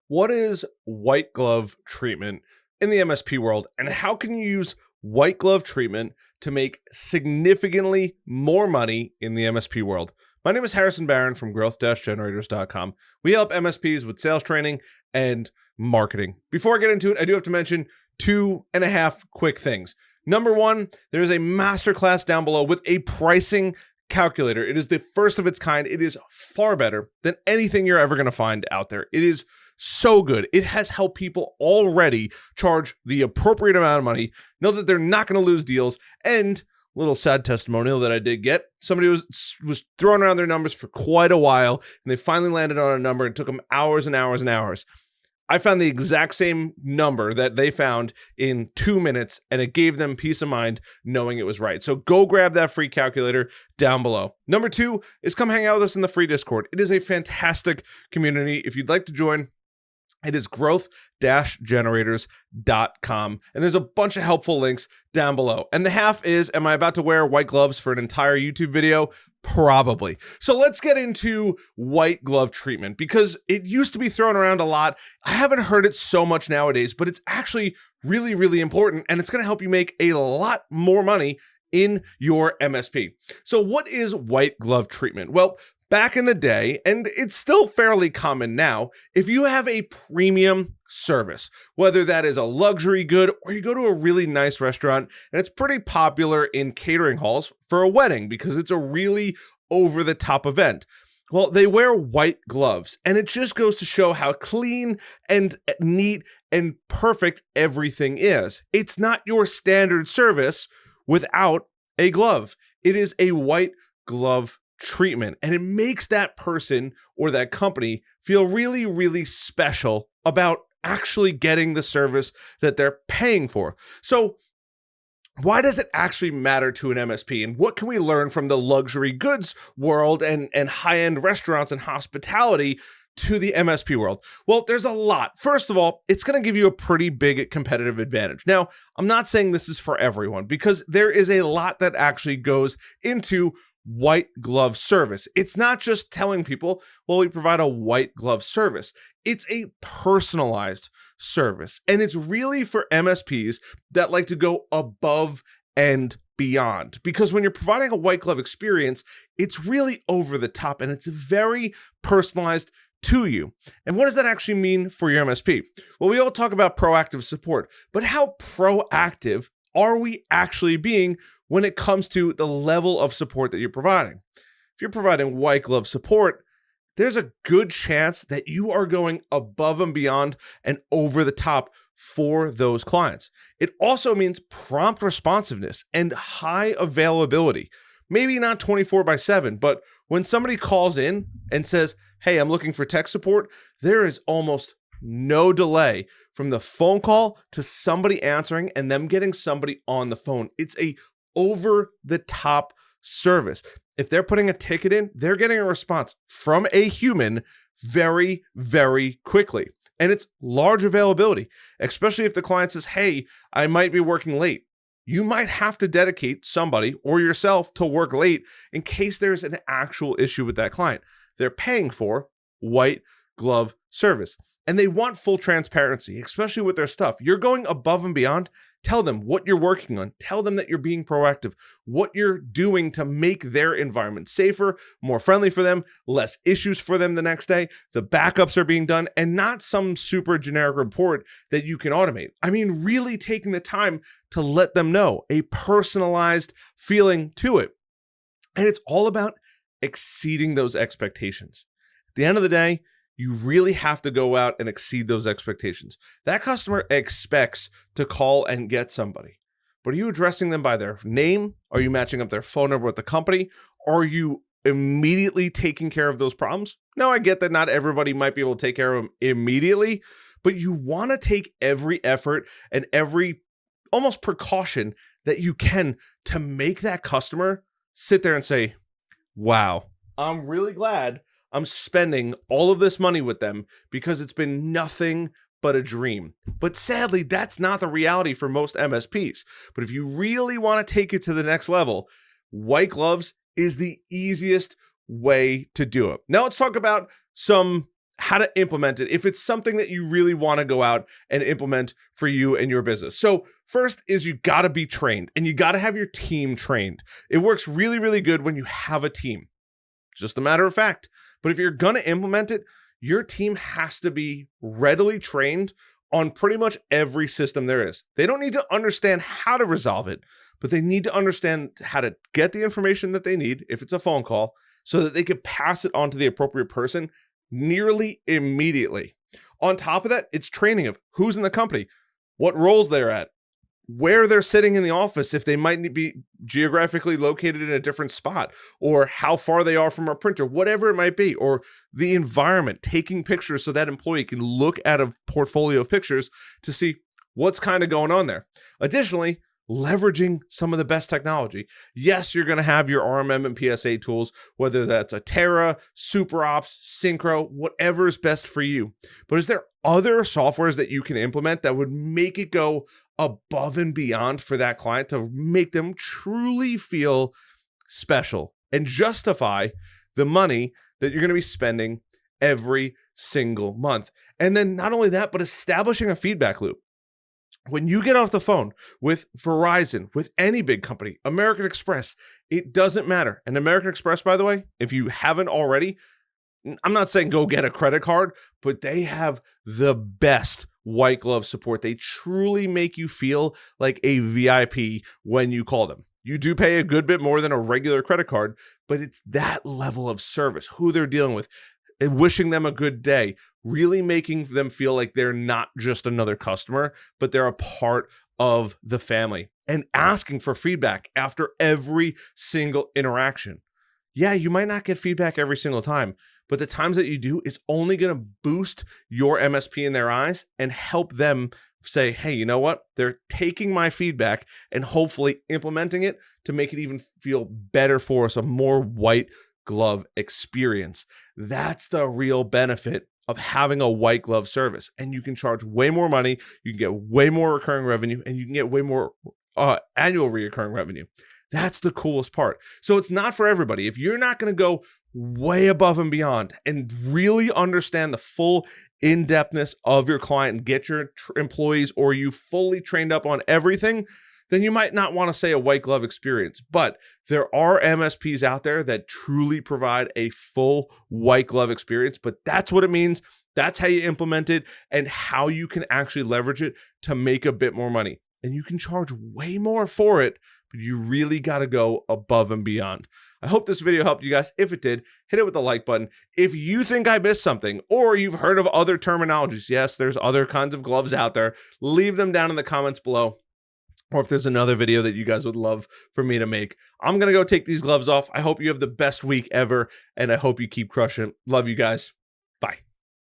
What is white glove treatment in the MSP world, and how can you use white glove treatment to make significantly more money in the MSP world? My name is Harrison Barron from growth-generators.com. We help MSPs with sales training and marketing. Before I get into it, I do have to mention 2.5 quick things. Number one, there is a masterclass down below with a pricing calculator. It is the first of its kind. It is far better than anything you're ever going to find out there. It is so good. It has helped people already charge the appropriate amount of money, know that they're not going to lose deals, and little sad testimonial that I did get. Somebody was throwing around their numbers for quite a while, and they finally landed on a number. It took them hours and hours and hours. I found the exact same number that they found in 2 minutes, and it gave them peace of mind knowing it was right. So go grab that free calculator down below. Number two is come hang out with us in the free Discord. It is a fantastic community. If you'd like to join, it is growth-generators.com. And there's a bunch of helpful links down below. And the half is, am I about to wear white gloves for an entire YouTube video? Probably. So let's get into white glove treatment, because it used to be thrown around a lot. I haven't heard it so much nowadays, but it's actually really, really important. And it's going to help you make a lot more money in your MSP. So what is white glove treatment? Well, back in the day, and it's still fairly common now, if you have a premium service, whether that is a luxury good or you go to a really nice restaurant, and it's pretty popular in catering halls for a wedding because it's a really over-the-top event. Well, they wear white gloves, and it just goes to show how clean and neat and perfect everything is. It's not your standard service without a glove. It is a white glove treatment, and it makes that person or that company feel really, really special about actually getting the service that they're paying for. So why does it actually matter to an MSP, and what can we learn from the luxury goods world and high-end restaurants and hospitality to the MSP world? Well, there's a lot. First of all, it's going to give you a pretty big competitive advantage. Now, I'm not saying this is for everyone, because there is a lot that actually goes into white glove service. It's not just telling people, well, we provide a white glove service. It's a personalized service. And it's really for MSPs that like to go above and beyond. Because when you're providing a white glove experience, it's really over the top and it's very personalized to you. And what does that actually mean for your MSP? Well, we all talk about proactive support, but how proactive are we actually being when it comes to the level of support that you're providing? If you're providing white glove support, there's a good chance that you are going above and beyond and over the top for those clients. It also means prompt responsiveness and high availability. Maybe not 24/7, but when somebody calls in and says, hey, I'm looking for tech support, there is almost no delay from the phone call to somebody answering and them getting somebody on the phone. It's a over the top service. If they're putting a ticket in, they're getting a response from a human very, very quickly. And it's large availability, especially if the client says, hey, I might be working late. You might have to dedicate somebody or yourself to work late in case there's an actual issue with that client. They're paying for white glove service. And they want full transparency, especially with their stuff. You're going above and beyond. Tell them what you're working on. Tell them that you're being proactive, what you're doing to make their environment safer, more friendly for them, less issues for them the next day. The backups are being done, and not some super generic report that you can automate. I mean, really taking the time to let them know, a personalized feeling to it. And it's all about exceeding those expectations. At the end of the day, you really have to go out and exceed those expectations. That customer expects to call and get somebody, but are you addressing them by their name? Are you matching up their phone number with the company? Are you immediately taking care of those problems? Now, I get that not everybody might be able to take care of them immediately, but you want to take every effort and every almost precaution that you can to make that customer sit there and say, wow, I'm really glad I'm spending all of this money with them because it's been nothing but a dream. But sadly, that's not the reality for most MSPs. But if you really want to take it to the next level, white gloves is the easiest way to do it. Now let's talk about some how to implement it if it's something that you really want to go out and implement for you and your business. So first is you got to be trained, and you got to have your team trained. It works really, really good when you have a team. Just a matter of fact. But if you're going to implement it, your team has to be readily trained on pretty much every system there is. They don't need to understand how to resolve it, but they need to understand how to get the information that they need if it's a phone call, so that they can pass it on to the appropriate person nearly immediately. On top of that, it's training of who's in the company, what roles they're at, where they're sitting in the office, if they might be geographically located in a different spot, or how far they are from a printer, whatever it might be, or the environment, taking pictures so that employee can look at a portfolio of pictures to see what's kind of going on there. Additionally, leveraging some of the best technology. Yes, you're going to have your RMM and PSA tools, whether that's a Terra, SuperOps, Synchro, whatever is best for you. But is there other softwares that you can implement that would make it go above and beyond for that client to make them truly feel special and justify the money that you're going to be spending every single month? And then not only that, but establishing a feedback loop. When you get off the phone with Verizon, with any big company, American Express, it doesn't matter. And American Express, by the way, if you haven't already, I'm not saying go get a credit card, but they have the best white glove support. They truly make you feel like a VIP when you call them. You do pay a good bit more than a regular credit card, but it's that level of service, who they're dealing with, and wishing them a good day, really making them feel like they're not just another customer, but they're a part of the family, and asking for feedback after every single interaction. Yeah, you might not get feedback every single time, but the times that you do is only going to boost your MSP in their eyes and help them say, hey, you know what? They're taking my feedback and hopefully implementing it to make it even feel better for us, a more white glove experience. That's the real benefit of having a white glove service. And you can charge way more money, you can get way more recurring revenue, and you can get way more annual recurring revenue. That's the coolest part. So it's not for everybody. If you're not going to go way above and beyond and really understand the full in-depthness of your client and get your employees or you fully trained up on everything, then you might not want to say a white glove experience. But there are MSPs out there that truly provide a full white glove experience, but that's what it means. That's how you implement it and how you can actually leverage it to make a bit more money. And you can charge way more for it, but you really got to go above and beyond. I hope this video helped you guys. If it did, hit it with the like button. If you think I missed something or you've heard of other terminologies, yes, there's other kinds of gloves out there, leave them down in the comments below. Or if there's another video that you guys would love for me to make. I'm going to go take these gloves off. I hope you have the best week ever, and I hope you keep crushing it. Love you guys.